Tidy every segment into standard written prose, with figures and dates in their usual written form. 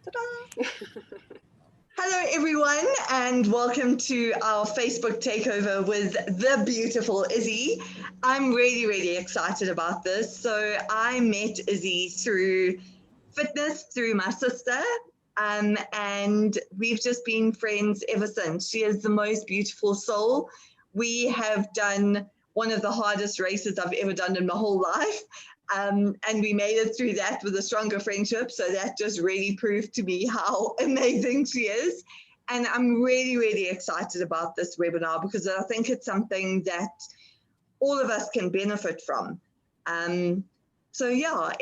Ta-da! Hello everyone and welcome to our Facebook takeover with the beautiful Izzy. I'm really excited about this. So I met Izzy through fitness, through my sister, and we've just been friends ever since. She is the most beautiful soul. We have done one of the hardest races I've ever done in my whole life. And we made it through that with a stronger friendship. So that just really proved to me how amazing she is. And I'm really excited about this webinar because I think it's something that all of us can benefit from. So yeah,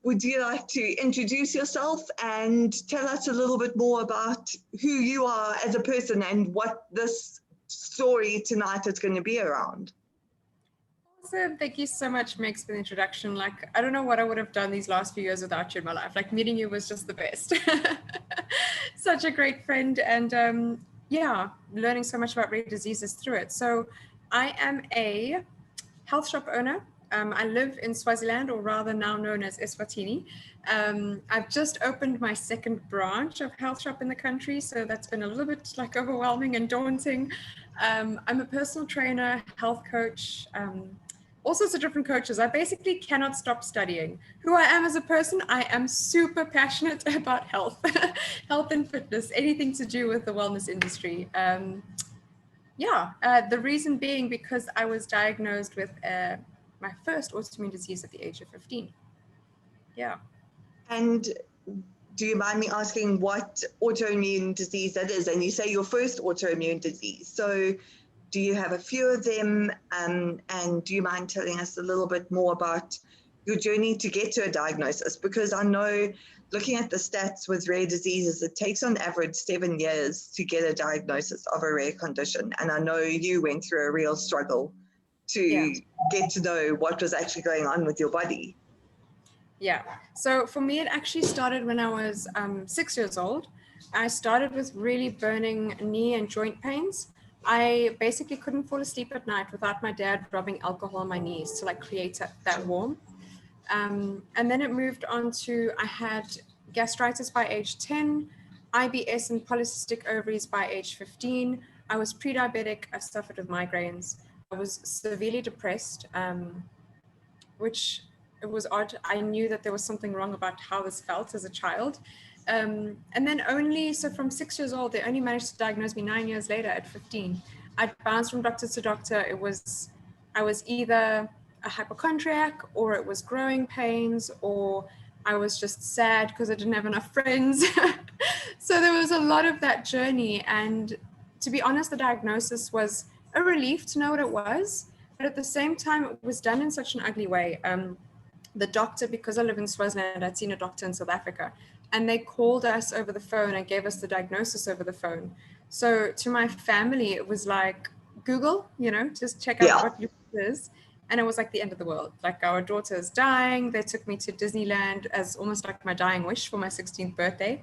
would you like to introduce yourself and tell us a little bit more about who you are as a person and what this story tonight is going to be around? Awesome. Thank you so much, Megs, for the introduction. Like, I don't know what I would have done these last few years without you in my life. Like, meeting you was just the best. Such a great friend. And yeah, learning so much about rare diseases through it. So I am a health shop owner. I live in Swaziland, or rather now known as Eswatini. I've just opened my second branch of health shop in the country, so that's been a little bit like overwhelming and daunting. I'm a personal trainer, health coach, all sorts of different coaches. I basically cannot stop studying. Who I am as a person, I am super passionate about health, health and fitness, anything to do with the wellness industry. The reason being because I was diagnosed with my first autoimmune disease at the age of 15. Yeah. And do you mind me asking what autoimmune disease that is? And you say your first autoimmune disease. So do you have a few of them? And do you mind telling us a little bit more about your journey to get to a diagnosis? Because I know looking at the stats with rare diseases, it takes on average 7 years to get a diagnosis of a rare condition. And I know you went through a real struggle to get to know what was actually going on with your body. Yeah. So for me, it actually started when I was 6 years old. I started with really burning knee and joint pains. I basically couldn't fall asleep at night without my dad rubbing alcohol on my knees to like create that warmth. And then it moved on to, I had gastritis by age 10, IBS and polycystic ovaries by age 15. I was pre-diabetic. I suffered with migraines. I was severely depressed, which it was odd. I knew that there was something wrong about how this felt as a child. And then so from 6 years old, they only managed to diagnose me 9 years later at 15. I'd bounced from doctor to doctor. I was either a hypochondriac, or it was growing pains, or I was just sad because I didn't have enough friends. So there was a lot of that journey. And to be honest, the diagnosis was a relief to know what it was. But at the same time, it was done in such an ugly way. The doctor, because I live in Swaziland, I'd seen a doctor in South Africa, and they called us over the phone and gave us the diagnosis over the phone. So to my family, it was like Google, just check out what lupus is. And it was like the end of the world. Like, our daughter is dying. They took me to Disneyland as almost like my dying wish for my 16th birthday.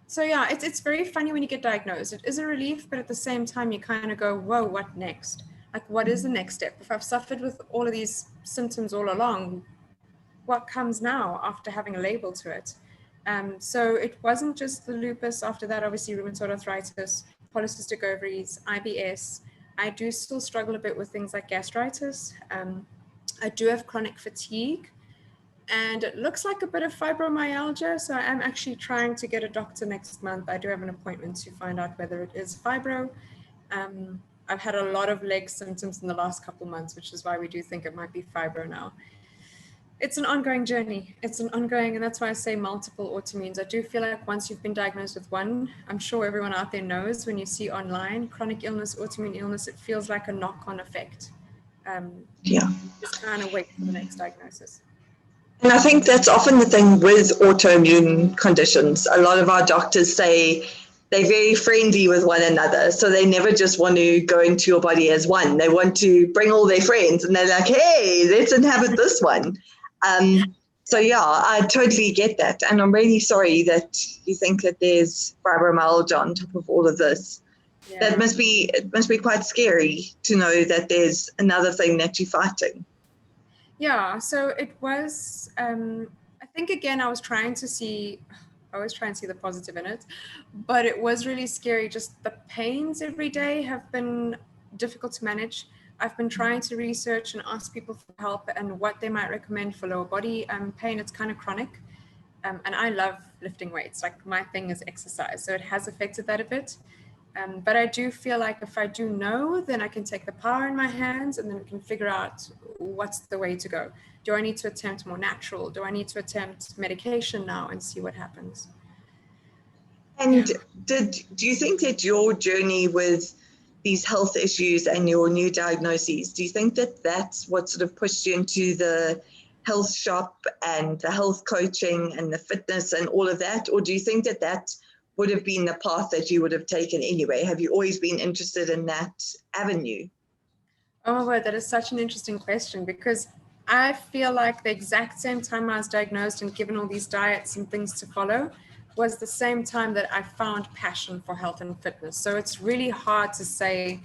So yeah, it's very funny when you get diagnosed. It is a relief, but at the same time, you kind of go, whoa, what next? Like, what is the next step? If I've suffered with all of these symptoms all along, what comes now after having a label to it? So it wasn't just the lupus. After that, obviously, rheumatoid arthritis, polycystic ovaries, IBS. I do still struggle a bit with things like gastritis. I do have chronic fatigue, and it looks like a bit of fibromyalgia. So I am actually trying to get a doctor next month. I do have an appointment to find out whether it is fibro. I've had a lot of leg symptoms in the last couple months, which is why we do think it might be fibro now. It's an ongoing journey. And that's why I say multiple autoimmunes. I do feel like once you've been diagnosed with one, I'm sure everyone out there knows, when you see online chronic illness, autoimmune illness, it feels like a knock-on effect. Just kind of wait for the next diagnosis. And I think that's often the thing with autoimmune conditions. A lot of our doctors say they're very friendly with one another. So they never just want to go into your body as one. They want to bring all their friends, and they're like, hey, let's inhabit this one. So yeah, I totally get that. And I'm really sorry that you think that there's fibromyalgia on top of all of this. Yeah. It must be quite scary to know that there's another thing that you're fighting. Yeah, so it was, I think again, I always try and see the positive in it, but it was really scary. Just the pains every day have been difficult to manage. I've been trying to research and ask people for help and what they might recommend for lower body pain. It's kind of chronic. And I love lifting weights. Like, my thing is exercise. So it has affected that a bit. But I do feel like if I do know, then I can take the power in my hands and then we can figure out what's the way to go. Do I need to attempt more natural? Do I need to attempt medication now and see what happens? And do you think that your journey with these health issues and your new diagnoses, do you think that that's what sort of pushed you into the health shop and the health coaching and the fitness and all of that? Or do you think that that would have been the path that you would have taken anyway? Have you always been interested in that avenue? Oh my word, that is such an interesting question, because I feel like the exact same time I was diagnosed and given all these diets and things to follow was the same time that I found passion for health and fitness. So it's really hard to say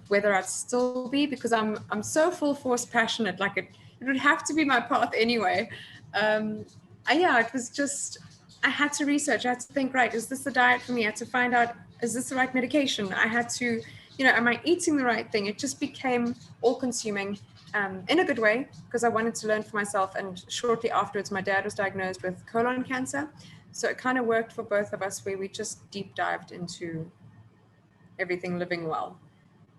whether I'd still be, because I'm so full force passionate. Like, it would have to be my path anyway. It was just, I had to research. I had to think, right, is this the diet for me? I had to find out, is this the right medication? I had to, am I eating the right thing? It just became all consuming in a good way, because I wanted to learn for myself. And shortly afterwards, my dad was diagnosed with colon cancer. So it kind of worked for both of us, where we just deep dived into everything living well.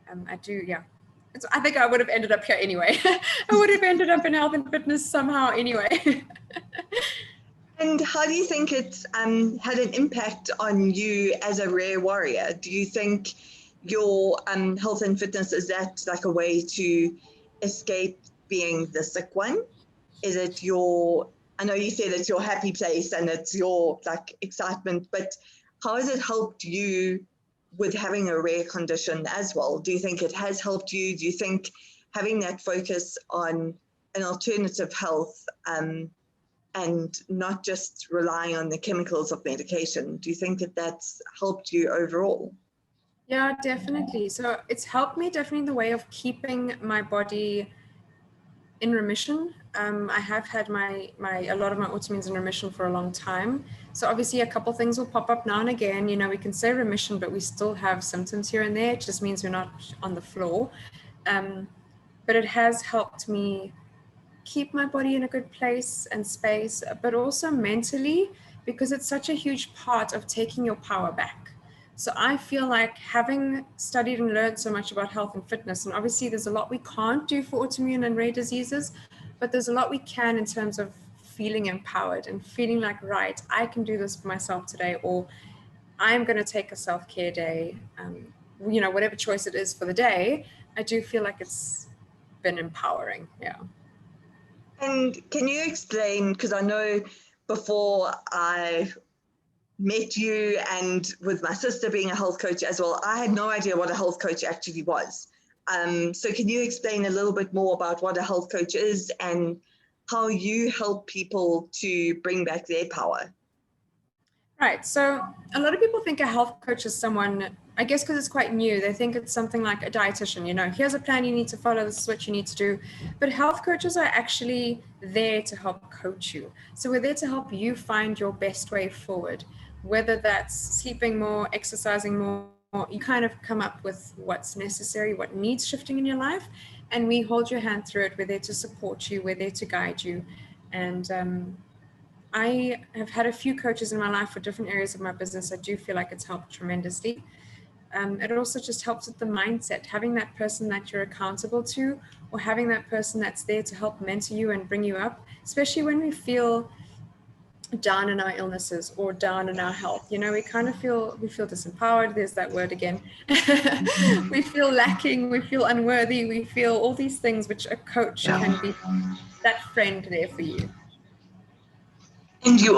I think I would have ended up here anyway. I would have ended up in health and fitness somehow anyway. And how do you think it's had an impact on you as a rare warrior? Do you think your health and fitness, is that like a way to escape being the sick one? Is it I know you said it's your happy place and it's your like excitement, but how has it helped you with having a rare condition as well? Do you think it has helped you? Do you think having that focus on an alternative health and not just relying on the chemicals of medication, do you think that that's helped you overall? Yeah, definitely. So it's helped me definitely in the way of keeping my body in remission. I have had a lot of my autoimmunes in remission for a long time. So obviously a couple things will pop up now and again. We can say remission, but we still have symptoms here and there. It just means we're not on the floor. But it has helped me keep my body in a good place and space, but also mentally, because it's such a huge part of taking your power back. So I feel like, having studied and learned so much about health and fitness, and obviously there's a lot we can't do for autoimmune and rare diseases, but there's a lot we can in terms of feeling empowered and feeling like, right, I can do this for myself today, or I'm going to take a self-care day, whatever choice it is for the day. I do feel like it's been empowering. Yeah. And can you explain, because I know before I met you and with my sister being a health coach as well, I had no idea what a health coach actually was. So can you explain a little bit more about what a health coach is and how you help people to bring back their power? Right. So a lot of people think a health coach is someone, I guess because it's quite new, they think it's something like a dietitian. Here's a plan you need to follow, this is what you need to do. But health coaches are actually there to help coach you. So we're there to help you find your best way forward, whether that's sleeping more, exercising more. You kind of come up with what's necessary, what needs shifting in your life, and we hold your hand through it. We're there to support you, we're there to guide you. And I have had a few coaches in my life for different areas of my business. I do feel like it's helped tremendously. It also just helps with the mindset, having that person that you're accountable to, or having that person that's there to help mentor you and bring you up, especially when we feel down in our illnesses or down in our health. We kind of feel disempowered. There's that word again. We feel lacking, we feel unworthy, we feel all these things, which a coach can be that friend there for you. And you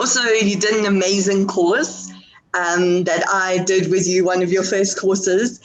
did an amazing course that I did with you, one of your first courses.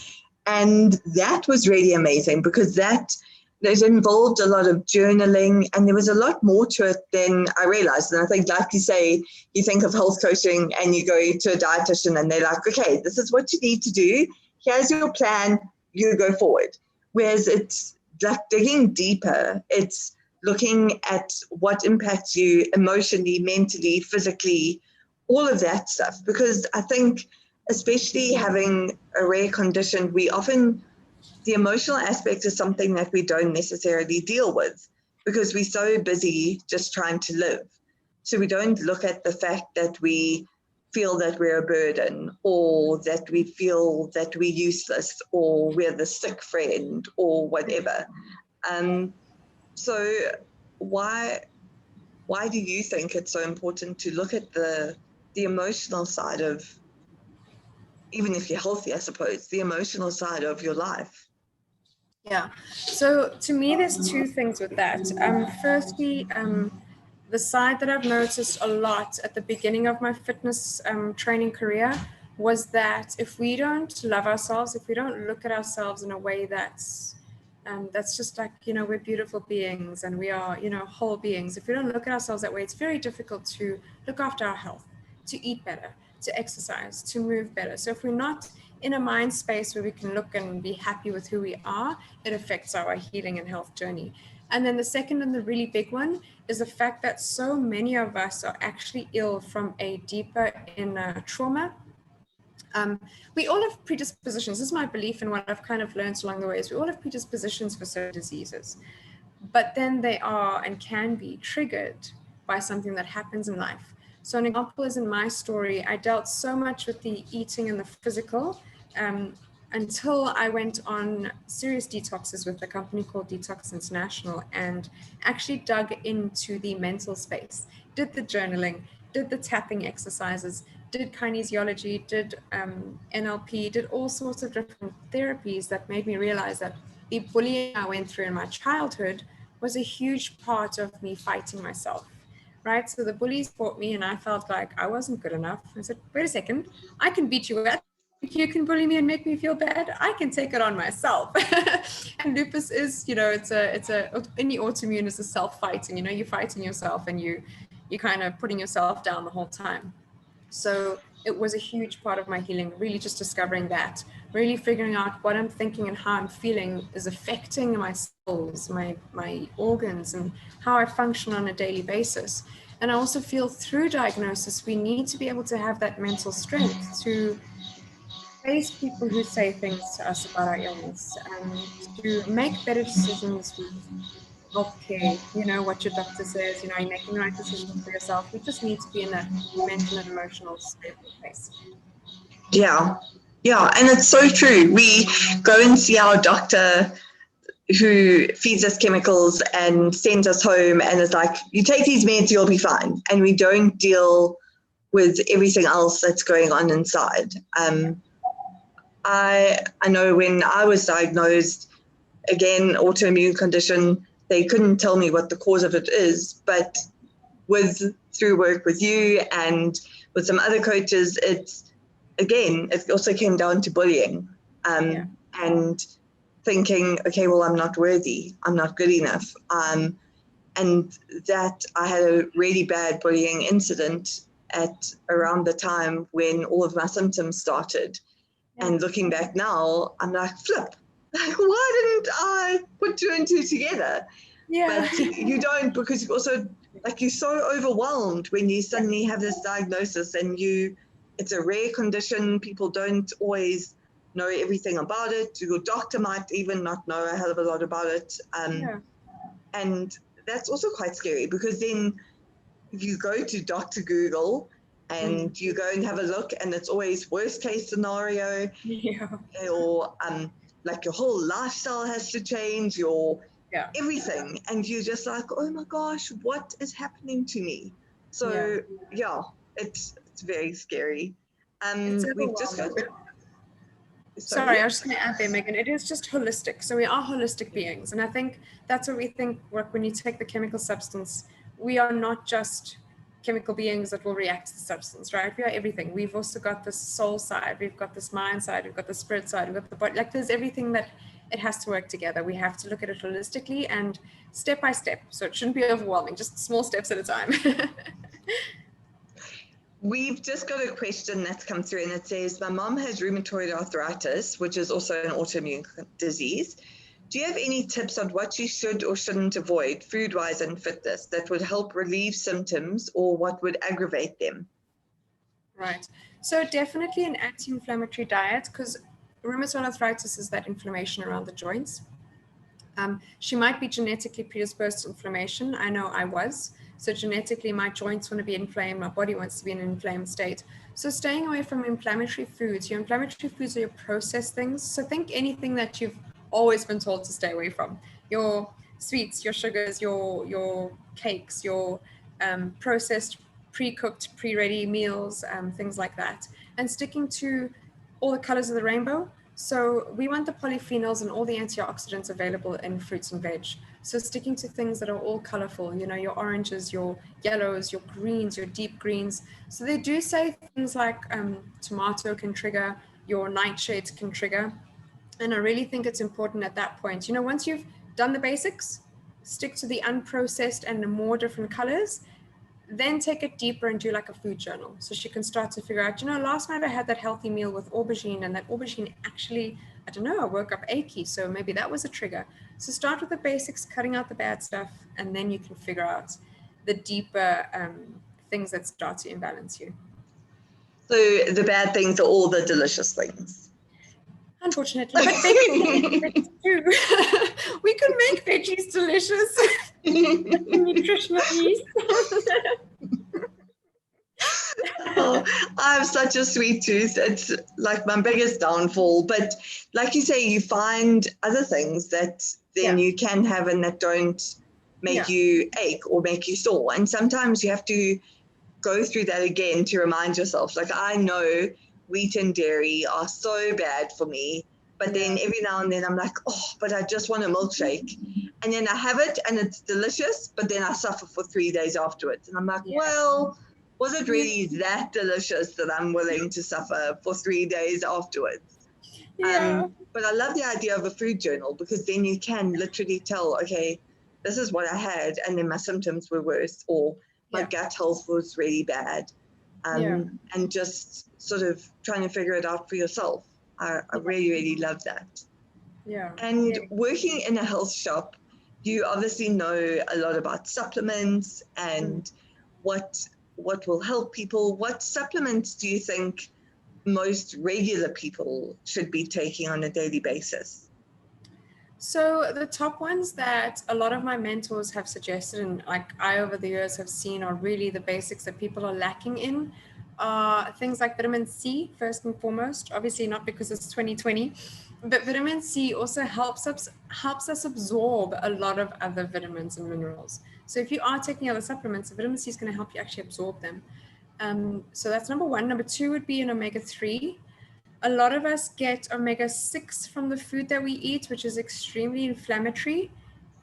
And that was really amazing, because that involved a lot of journaling, and there was a lot more to it than I realized. And I think, like you say, you think of health coaching and you go to a dietitian and they're like, okay, this is what you need to do. Here's your plan. You go forward. Whereas it's like digging deeper. It's looking at what impacts you emotionally, mentally, physically, all of that stuff. Because I think, especially having a rare condition, the emotional aspect is something that we don't necessarily deal with because we're so busy just trying to live. So we don't look at the fact that we feel that we're a burden, or that we feel that we're useless, or we're the sick friend, or whatever. So why do you think it's so important to look at the emotional side of, even if you're healthy, I suppose, the emotional side of your life? Yeah. So to me, there's two things with that. Firstly, the side that I've noticed a lot at the beginning of my fitness training career was that if we don't love ourselves, if we don't look at ourselves in a way that's just like, we're beautiful beings and we are, whole beings. If we don't look at ourselves that way, it's very difficult to look after our health, to eat better, to exercise, to move better. So if we're not in a mind space where we can look and be happy with who we are, it affects our healing and health journey. And then the second and the really big one is the fact that so many of us are actually ill from a deeper inner trauma. We all have predispositions. This is my belief, and what I've kind of learned along the way is we all have predispositions for certain diseases, but then they are and can be triggered by something that happens in life. So an example is in my story, I dealt so much with the eating and the physical until I went on serious detoxes with a company called Detox International and actually dug into the mental space, did the journaling, did the tapping exercises, did kinesiology, did NLP, did all sorts of different therapies that made me realize that the bullying I went through in my childhood was a huge part of me fighting myself, right? So the bullies fought me and I felt like I wasn't good enough. I said, wait a second, I can beat you at. You can bully me and make me feel bad. I can take it on myself. And lupus is, any autoimmune is a self-fighting, you're fighting yourself and you kind of putting yourself down the whole time. So it was a huge part of my healing, really just discovering that, really figuring out what I'm thinking and how I'm feeling is affecting my cells, my organs, and how I function on a daily basis. And I also feel through diagnosis, we need to be able to have that mental strength to face people who say things to us about our illness and to make better decisions with healthcare, what your doctor says, you're making the right decisions for yourself. We just need to be in that mental and emotional stable place. Yeah. Yeah. And it's so true. We go and see our doctor who feeds us chemicals and sends us home and is like, you take these meds, you'll be fine. And we don't deal with everything else that's going on inside. I know when I was diagnosed, again, autoimmune condition, they couldn't tell me what the cause of it is, but through work with you and with some other coaches, it also came down to bullying and thinking, okay, well, I'm not worthy, I'm not good enough. And that I had a really bad bullying incident at around the time when all of my symptoms started. And looking back now, I'm like, flip, why didn't I put two and two together? Yeah. But you don't, because you also, you're so overwhelmed when you suddenly have this diagnosis and it's a rare condition. People don't always know everything about it. Your doctor might even not know a hell of a lot about it. And that's also quite scary because then you go to Dr. Google and you go and have a look and it's always worst case scenario. Or your whole lifestyle has to change, everything. And you're just like, oh my gosh, what is happening to me? So it's very scary. We've just got... Sorry, I was just going to add there, Megan. It is just holistic. So we are holistic beings. And I think that's what we think when you take the chemical substance, we are not just chemical beings that will react to the substance, right? We are everything. We've also got this soul side. We've got this mind side. We've got the spirit side. We've got the body. There's everything that it has to work together. We have to look at it holistically and step by step. So it shouldn't be overwhelming, just small steps at a time. We've just got a question that's come through and it says, my mom has rheumatoid arthritis, which is also an autoimmune disease. Do you have any tips on what you should or shouldn't avoid food-wise in fitness that would help relieve symptoms or what would aggravate them? Right. So definitely an anti-inflammatory diet, because rheumatoid arthritis is that inflammation around the joints. She might be genetically predisposed to inflammation. I know I was. So genetically, my joints want to be inflamed. My body wants to be in an inflamed state. So staying away from inflammatory foods. Your inflammatory foods are your processed things. So think anything that you've always been told to stay away from. Your sweets, your sugars, your cakes, your processed, pre-cooked, pre-ready meals, things like that. And sticking to all the colors of the rainbow. So we want the polyphenols and all the antioxidants available in fruits and veg. So sticking to things that are all colorful, you know, your oranges, your yellows, your greens, your deep greens. So they do say things like tomato can trigger, your nightshades can trigger. And I really think it's important at that point. You know, once you've done the basics, stick to the unprocessed and the more different colors, then take it deeper and do like a food journal. So she can start to figure out, you know, last night I had that healthy meal with aubergine, and that aubergine actually, I don't know, I woke up achy. So maybe that was a trigger. So start with the basics, cutting out the bad stuff, and then you can figure out the deeper things that start to imbalance you. So the bad things are all the delicious things. Unfortunately, but veggies too. We can make veggies delicious. Nutritional yeast. Oh, I have such a sweet tooth. It's like my biggest downfall. But like you say, you find other things that then you can have and that don't make you ache or make you sore. And sometimes you have to go through that again to remind yourself. Like, I know wheat and dairy are so bad for me, but then every now and then I'm like, oh, but I just want a milkshake. And then I have it and it's delicious, but then I suffer for 3 days afterwards. And I'm like, well, was it really that delicious that I'm willing to suffer for 3 days afterwards? But I love the idea of a food journal, because then you can literally tell, okay, this is what I had, and then my symptoms were worse, or my gut health was really bad, and just sort of trying to figure it out for yourself. I really, really love that. And working in a health shop, you obviously know a lot about supplements and what will help people. What supplements do you think most regular people should be taking on a daily basis? So the top ones that a lot of my mentors have suggested, and like I over the years have seen, are really the basics that people are lacking in, are things like vitamin C, first and foremost. Obviously not because it's 2020, but vitamin C also helps us absorb a lot of other vitamins and minerals. So if you are taking other supplements, vitamin C is going to help you actually absorb them. So that's number one. Number two would be an omega-3. A lot of us get omega-6 from the food that we eat, which is extremely inflammatory.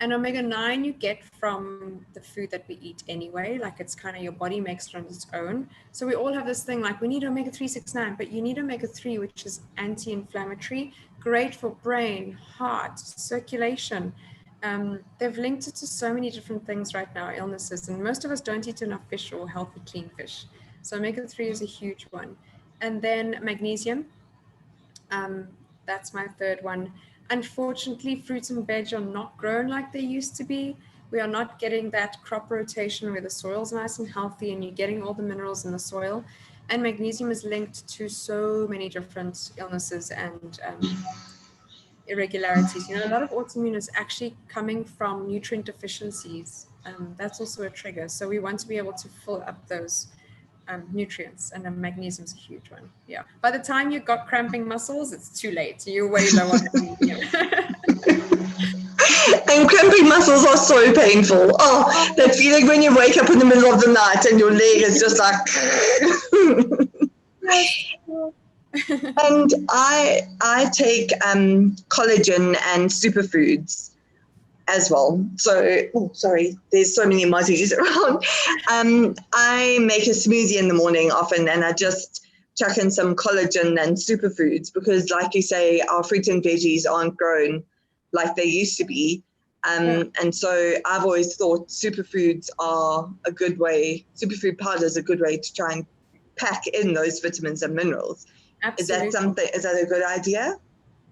And omega-9 you get from the food that we eat anyway. Like, it's kind of your body makes it on its own. So we all have this thing like, we need omega-3, 6, 9, but you need omega-3, which is anti-inflammatory, great for brain, heart, circulation. They've linked it to so many different things right now, illnesses, and most of us don't eat enough fish or healthy, clean fish. So omega-3 is a huge one. And then magnesium. That's my third one. Unfortunately, fruits and veg are not grown like they used to be. We are not getting that crop rotation where the soil's nice and healthy and you're getting all the minerals in the soil. And magnesium is linked to so many different illnesses and irregularities. You know, a lot of autoimmune is actually coming from nutrient deficiencies. That's also a trigger. So we want to be able to fill up those nutrients, and then magnesium is a huge one. Yeah. By the time you've got cramping muscles, it's too late. You're way low on magnesium. And cramping muscles are so painful. Oh, that feeling when you wake up in the middle of the night and your leg is just like. And I take collagen and superfoods as well. So, sorry, there's so many emojis around. I make a smoothie in the morning often, and I just chuck in some collagen and superfoods, because like you say, our fruit and veggies aren't grown like they used to be. And so I've always thought superfoods are a good way, superfood powder is a good way to try and pack in those vitamins and minerals. Absolutely. Is that a good idea?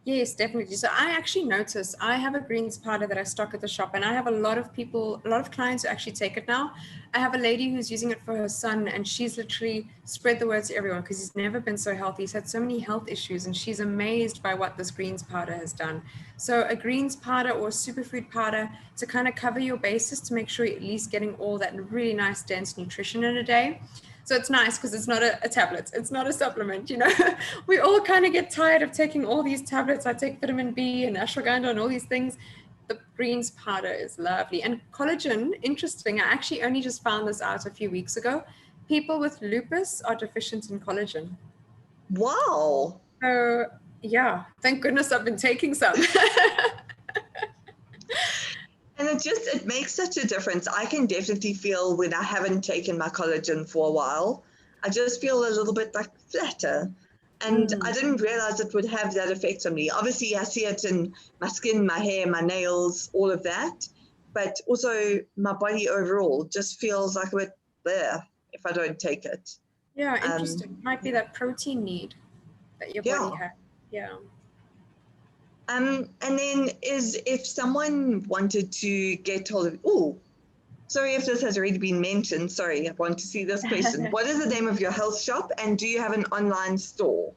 Yes, definitely. So I actually notice I have a greens powder that I stock at the shop, and I have a lot of people, a lot of clients who actually take it now. I have a lady who's using it for her son, and she's literally spread the word to everyone because he's never been so healthy. He's had so many health issues, and she's amazed by what this greens powder has done. So a greens powder or superfood powder to kind of cover your bases to make sure you're at least getting all that really nice, dense nutrition in a day. So it's nice because it's not a tablet. It's not a supplement, you know. We all kind of get tired of taking all these tablets. I take vitamin B and ashwagandha and all these things. The greens powder is lovely. And collagen, interesting. I actually only just found this out a few weeks ago. People with lupus are deficient in collagen. Wow. So yeah, thank goodness I've been taking some. And it makes such a difference. I can definitely feel when I haven't taken my collagen for a while, I just feel a little bit like flatter. And I didn't realize it would have that effect on me. Obviously, I see it in my skin, my hair, my nails, all of that. But also my body overall just feels like a bit there if I don't take it. Yeah, interesting. Might be that protein need that your body has. Yeah. And then if someone wanted to get hold of, sorry if this has already been mentioned. Sorry, I want to see this question. What is the name of your health shop, and do you have an online store?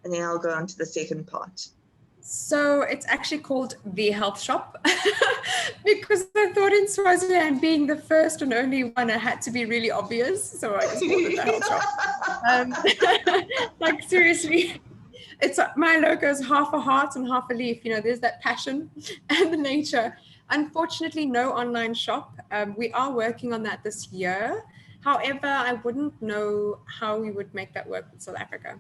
And then I'll go on to the second part. So it's actually called The Health Shop because I thought in Swaziland being the first and only one, I had to be really obvious. So I just called it The Health Shop. Like seriously, it's my logo is half a heart and half a leaf. You know, there's that passion and the nature. Unfortunately, no online shop. We are working on that this year. However, I wouldn't know how we would make that work with South Africa.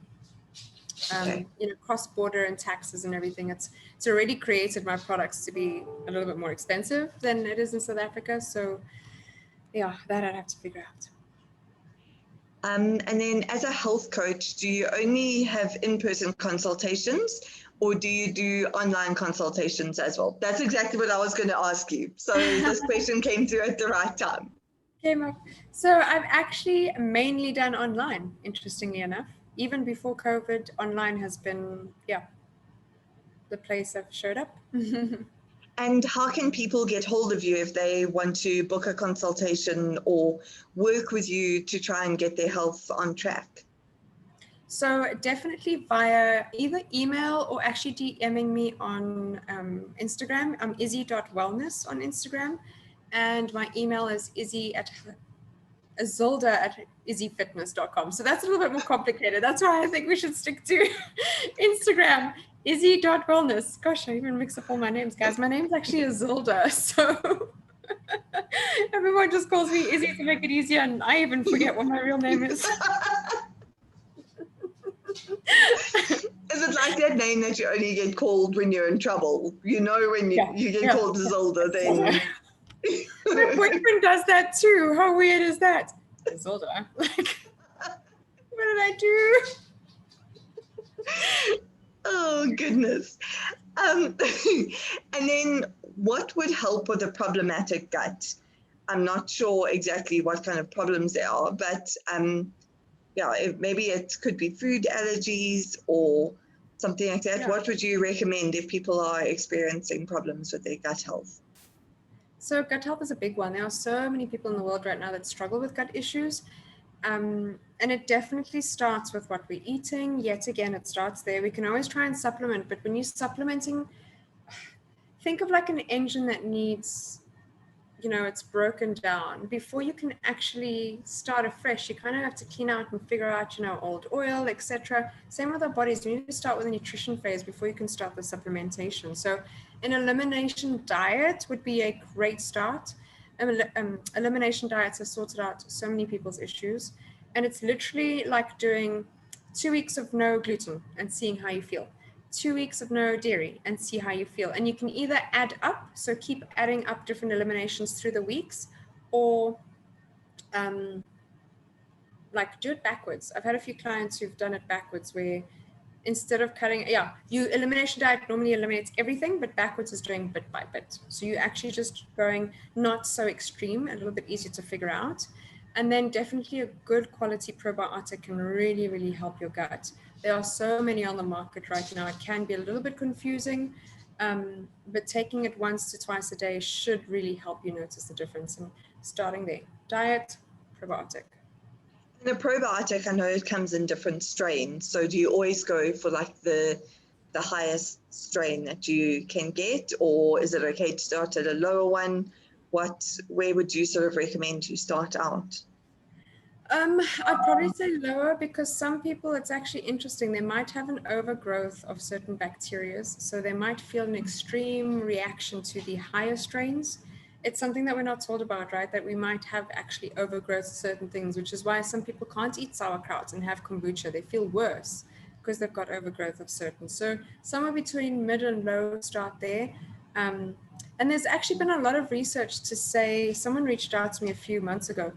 You know, cross-border and taxes and everything. It's already created my products to be a little bit more expensive than it is in South Africa. So yeah, that I'd have to figure out. And then as a health coach, do you only have in-person consultations, or do you do online consultations as well? That's exactly what I was going to ask you. So this question came through at the right time. Came up. So I've actually mainly done online, interestingly enough. Even before COVID, online has been, the place I've showed up. And how can people get hold of you if they want to book a consultation or work with you to try and get their health on track? So definitely via either email or actually DMing me on Instagram. I'm izzy.wellness on Instagram. And my email is izzy@izzyfitness.com. So that's a little bit more complicated. That's why I think we should stick to Instagram, izzy.wellness. Gosh, I even mix up all my names, guys. My name's actually Izilda. So everyone just calls me Izzy to make it easier. And I even forget what my real name is. Is it like that name that you only get called when you're in trouble? You know, when you get called Izilda, then... My boyfriend does that too. How weird is that? Izilda. Like, what did I do? Oh, goodness. And then what would help with a problematic gut? I'm not sure exactly what kind of problems there are, but maybe it could be food allergies or something like that. Yeah. What would you recommend if people are experiencing problems with their gut health? So gut health is a big one. There are so many people in the world right now that struggle with gut issues. And it definitely starts with what we're eating. Yet again, it starts there. We can always try and supplement, but when you're supplementing, think of like an engine that needs, it's broken down. Before you can actually start afresh, you kind of have to clean out and figure out, old oil, etc. Same with our bodies. We need to start with the nutrition phase before you can start the supplementation. So an elimination diet would be a great start. Elimination diets have sorted out so many people's issues. And it's literally like doing 2 weeks of no gluten and seeing how you feel. 2 weeks of no dairy and see how you feel. And you can either add up, so keep adding up different eliminations through the weeks, or like do it backwards. I've had a few clients who've done it backwards where instead of cutting, your elimination diet normally eliminates everything, but backwards is doing bit by bit. So you're actually just going not so extreme, a little bit easier to figure out. And then definitely a good quality probiotic can really, really help your gut. There are so many on the market right now. It can be a little bit confusing, but taking it once to twice a day should really help you notice the difference. And starting there, diet, probiotic. And a probiotic, I know it comes in different strains. So do you always go for like the highest strain that you can get, or is it okay to start at a lower one? Where would you sort of recommend you start out? I'd probably say lower, because some people, it's actually interesting. They might have an overgrowth of certain bacteria, so they might feel an extreme reaction to the higher strains. It's something that we're not told about, right? That we might have actually overgrowth of certain things, which is why some people can't eat sauerkraut and have kombucha. They feel worse because they've got overgrowth of certain. So somewhere between mid and low, start there. And there's actually been a lot of research to say, someone reached out to me a few months ago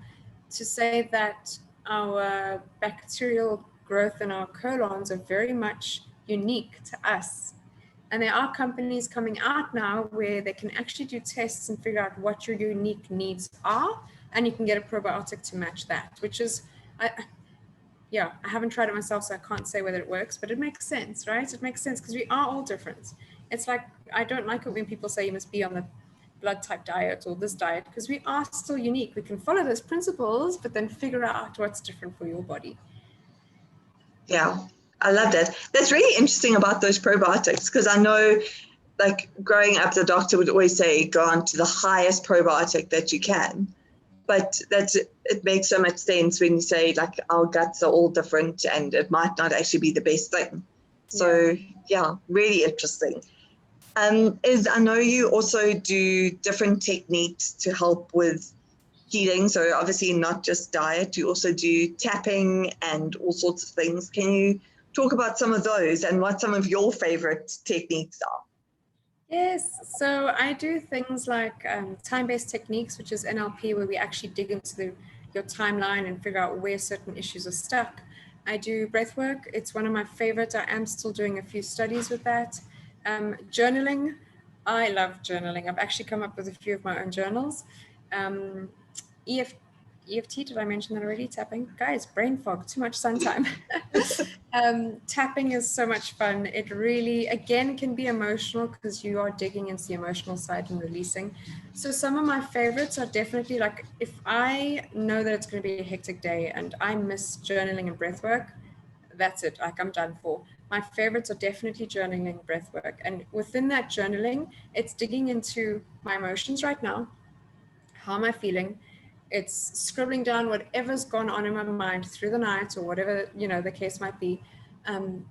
to say that our bacterial growth in our colons are very much unique to us. And there are companies coming out now where they can actually do tests and figure out what your unique needs are, and you can get a probiotic to match that, which is, I haven't tried it myself, so I can't say whether it works, but it makes sense, right? It makes sense because we are all different. It's like, I don't like it when people say you must be on the blood type diet or this diet, because we are still unique. We can follow those principles, but then figure out what's different for your body. Yeah, I love that. That's really interesting about those probiotics, because I know, like, growing up, the doctor would always say go on to the highest probiotic that you can. But it makes so much sense when you say, like, our guts are all different and it might not actually be the best thing. So yeah, really interesting. I know you also do different techniques to help with healing. So obviously not just diet, you also do tapping and all sorts of things. Can you talk about some of those and what some of your favorite techniques are? Yes, so I do things like time-based techniques, which is NLP, where we actually dig into your timeline and figure out where certain issues are stuck. I do breath work. It's one of my favorites. I am still doing a few studies with that. Journaling. I love journaling. I've actually come up with a few of my own journals. EFT, did I mention that already? Tapping. Guys, brain fog, too much sun time. Tapping is so much fun. It really, again, can be emotional because you are digging into the emotional side and releasing. So some of my favorites are definitely, like, if I know that it's going to be a hectic day and I miss journaling and breath work, that's it. Like, I'm done for. My favorites are definitely journaling and breath work. And within that journaling, it's digging into my emotions right now. How am I feeling? It's scribbling down whatever's gone on in my mind through the night, or whatever, the case might be.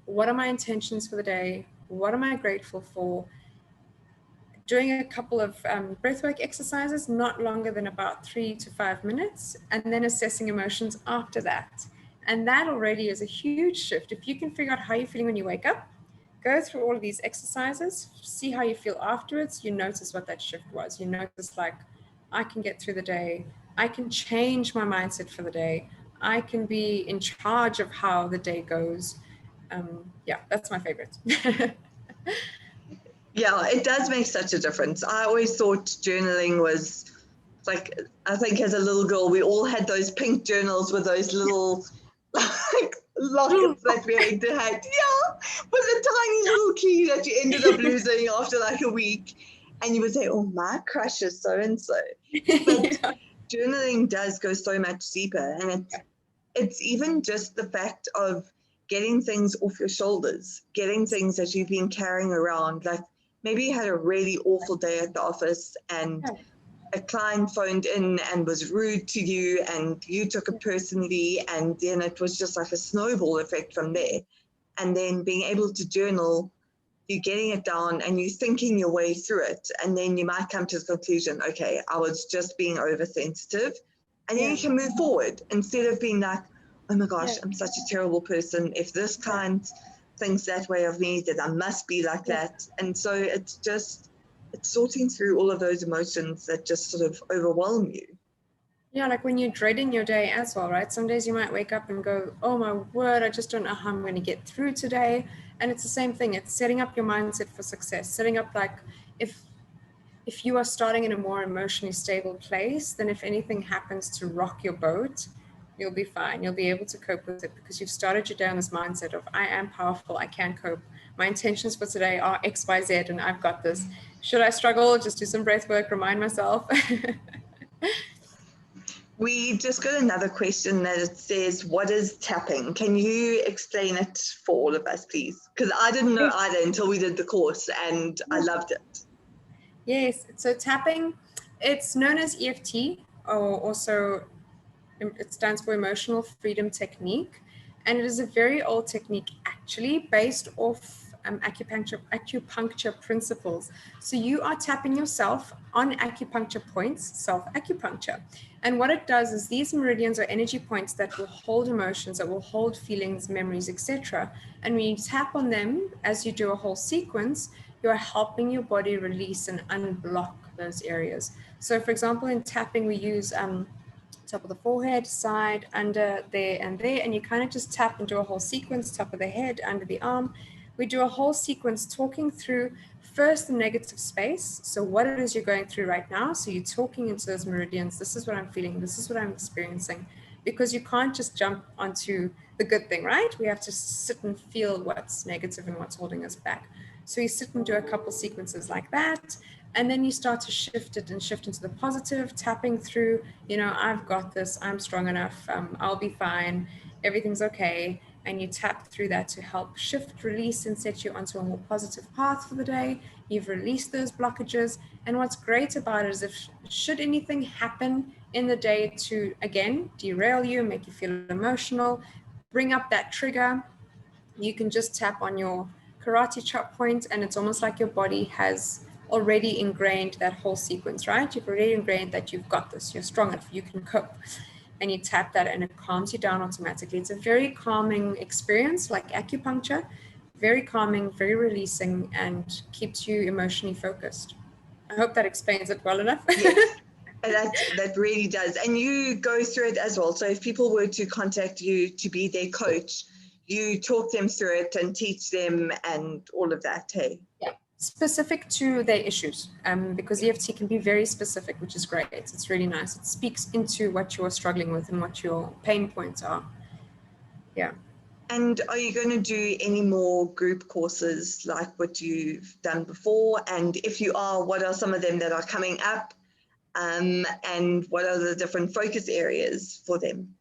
What are my intentions for the day? What am I grateful for? Doing a couple of breathwork exercises, not longer than about 3 to 5 minutes, and then assessing emotions after that. And that already is a huge shift. If you can figure out how you're feeling when you wake up, go through all of these exercises, see how you feel afterwards, you notice what that shift was. You notice, like, I can get through the day. I can change my mindset for the day. I can be in charge of how the day goes. That's my favorite. Yeah, it does make such a difference. I always thought journaling was like, I think as a little girl, we all had those pink journals with those little like lockets that we had to have. Yeah, with a tiny little key that you ended up losing after like a week. And you would say, oh, my crush is so-and-so. But journaling does go so much deeper. And it's even just the fact of getting things off your shoulders, getting things that you've been carrying around. Like, maybe you had a really awful day at the office and a client phoned in and was rude to you and you took it personally, and then it was just like a snowball effect from there. And then being able to journal, you're getting it down and you're thinking your way through it, and then you might come to the conclusion, okay, I was just being oversensitive, and then you can move forward instead of being like, oh my gosh, I'm such a terrible person. If this client thinks that way of me, then I must be like that. And so it's sorting through all of those emotions that just sort of overwhelm you. Yeah, like when you're dreading your day as well, right? Some days you might wake up and go, oh my word, I just don't know how I'm going to get through today. And it's the same thing. It's setting up your mindset for success, setting up, like, if you are starting in a more emotionally stable place, then if anything happens to rock your boat, You'll be fine. You'll be able to cope with it because you've started your day on this mindset of, I am powerful, I can cope. My intentions for today are X, Y, Z, and I've got this. Should I struggle, just do some breath work, remind myself. We just got another question that it says, what is tapping? Can you explain it for all of us, please? Because I didn't know either until we did the course, and I loved it. Yes, so tapping, it's known as EFT, or also it stands for Emotional Freedom Technique. And it is a very old technique, actually, based off acupuncture principles. So you are tapping yourself on acupuncture points, self-acupuncture. And what it does is these meridians are energy points that will hold emotions, that will hold feelings, memories, etc. And when you tap on them, as you do a whole sequence, you're helping your body release and unblock those areas. So for example, in tapping, we use top of the forehead, side, under, there, and you kind of just tap and do a whole sequence, top of the head, under the arm. We do a whole sequence talking through first the negative space. So what it is you're going through right now. So you're talking into those meridians. This is what I'm feeling. This is what I'm experiencing. Because you can't just jump onto the good thing, right? We have to sit and feel what's negative and what's holding us back. So you sit and do a couple sequences like that. And then you start to shift it and shift into the positive, tapping through, I've got this, I'm strong enough, I'll be fine, everything's okay. And you tap through that to help shift, release, and set you onto a more positive path for the day. You've released those blockages. And what's great about it is should anything happen in the day to, again, derail you, make you feel emotional, bring up that trigger, you can just tap on your karate chop point, and it's almost like your body has already ingrained that whole sequence, right? You've already ingrained that you've got this, you're strong enough, you can cope. And you tap that and it calms you down automatically. It's a very calming experience, like acupuncture, very calming, very releasing, and keeps you emotionally focused. I hope that explains it well enough. Yes, that really does. And you go through it as well. So if people were to contact you to be their coach, you talk them through it and teach them and all of that, hey? Yeah, specific to their issues, because EFT can be very specific, which is great. It's really nice. It speaks into what you're struggling with and what your pain points are. Yeah. And are you going to do any more group courses like what you've done before? And if you are, what are some of them that are coming up? And what are the different focus areas for them?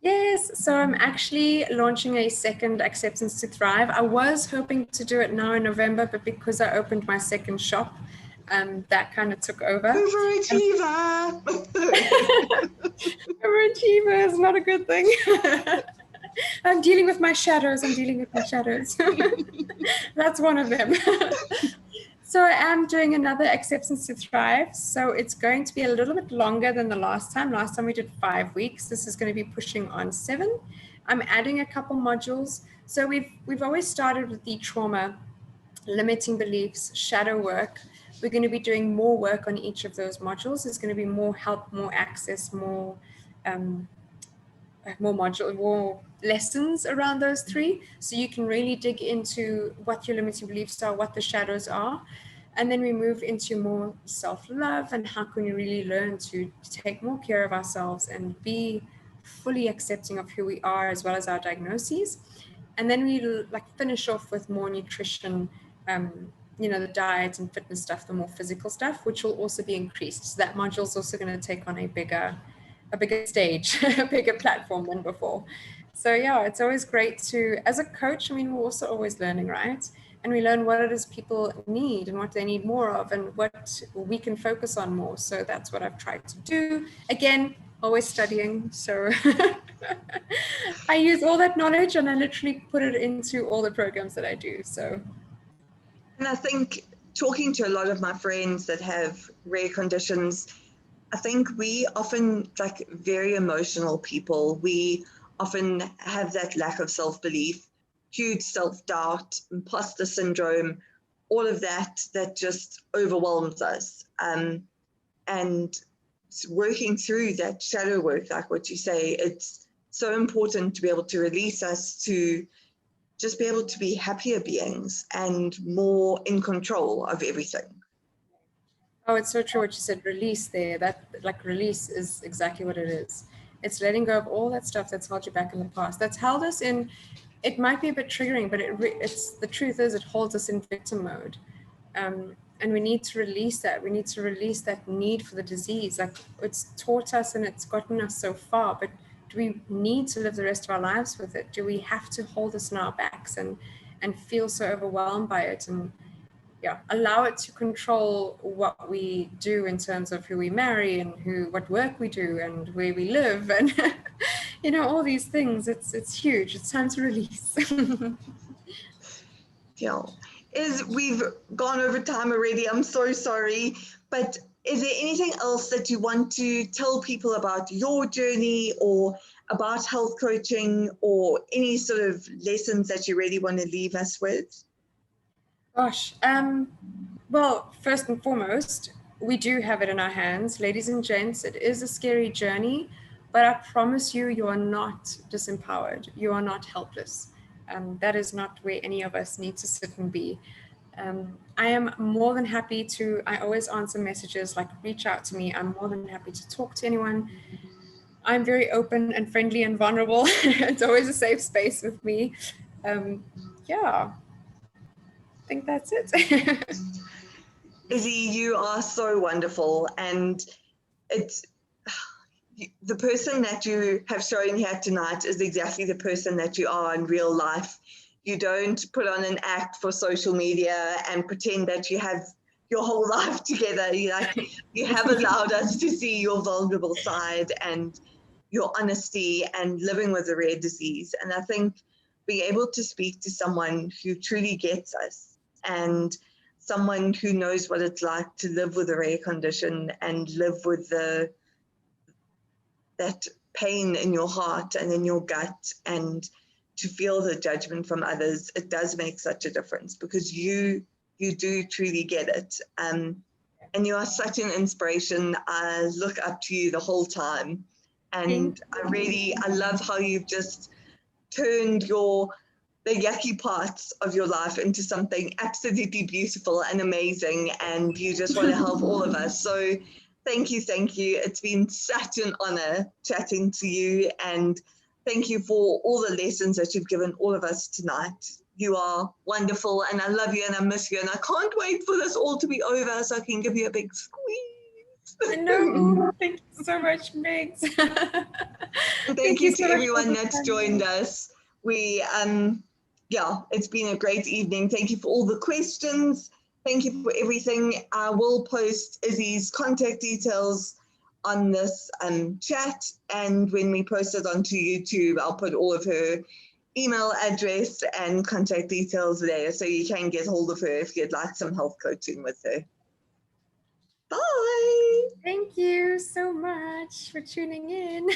Yes, so I'm actually launching a second Acceptance to Thrive. I was hoping to do it now in November, but because I opened my second shop, that kind of took over. Overachiever! Overachiever is not a good thing. I'm dealing with my shadows. That's one of them. So I am doing another Acceptance to Thrive. So it's going to be a little bit longer than the last time. Last time we did 5 weeks. This is going to be pushing on 7. I'm adding a couple modules. So we've always started with the trauma, limiting beliefs, shadow work. We're going to be doing more work on each of those modules. There's going to be more help, more access, more lessons around those 3, so you can really dig into what your limiting beliefs are, what the shadows are. And then we move into more self-love and how can we really learn to take more care of ourselves and be fully accepting of who we are as well as our diagnoses. And then we finish off with more nutrition, the diet and fitness stuff, the more physical stuff, which will also be increased. So that module is also going to take on a bigger stage, a bigger platform than before. So yeah, it's always great to, as a coach, we're also always learning, right? And we learn what it is people need and what they need more of and what we can focus on more. So that's what I've tried to do. Again, always studying. So I use all that knowledge and I literally put it into all the programs that I do. So. And I think talking to a lot of my friends that have rare conditions, I think we often, very emotional people, we often have that lack of self-belief, huge self-doubt, imposter syndrome, all of that just overwhelms us. And working through that shadow work, like what you say, it's so important to be able to release us to just be able to be happier beings and more in control of everything. Oh, it's so true what you said, release there. That release is exactly what it is. It's letting go of all that stuff that's held you back in the past. That's held us in, it might be a bit triggering, but it's the truth is it holds us in victim mode. And we need to release that. We need to release that need for the disease. Like, it's taught us and it's gotten us so far, but do we need to live the rest of our lives with it? Do we have to hold this in our backs and feel so overwhelmed by it, and allow it to control what we do in terms of who we marry and what work we do and where we live and all these things. It's huge. It's time to release. We've gone over time already. I'm so sorry, but is there anything else that you want to tell people about your journey or about health coaching, or any sort of lessons that you really want to leave us with? Gosh, well, first and foremost, we do have it in our hands. Ladies and gents, it is a scary journey, but I promise you, you are not disempowered. You are not helpless. That is not where any of us need to sit and be. I am more than happy to, I always answer messages, like reach out to me. I'm more than happy to talk to anyone. I'm very open and friendly and vulnerable. It's always a safe space with me. I think that's it. Izzy, you are so wonderful, and it's the person that you have shown here tonight is exactly the person that you are in real life. You don't put on an act for social media and pretend that you have your whole life together. You have allowed us to see your vulnerable side and your honesty and living with a rare disease. And I think being able to speak to someone who truly gets us, and someone who knows what it's like to live with a rare condition and live with that pain in your heart and in your gut, and to feel the judgment from others, it does make such a difference, because you do truly get it. And you are such an inspiration. I look up to you the whole time. And I love how you've just turned the yucky parts of your life into something absolutely beautiful and amazing. And you just want to help all of us. So thank you. It's been such an honor chatting to you. And thank you for all the lessons that you've given all of us tonight. You are wonderful, and I love you, and I miss you. And I can't wait for this all to be over so I can give you a big squeeze. I know. Thank you so much, Megs. Thank you to everyone that's joined us. It's been a great evening. Thank you for all the questions. Thank you for everything. I will post Izzy's contact details on this chat, and when we post it onto YouTube, I'll put all of her email address and contact details there, so you can get hold of her if you'd like some health coaching with her. Bye. Thank you so much for tuning in.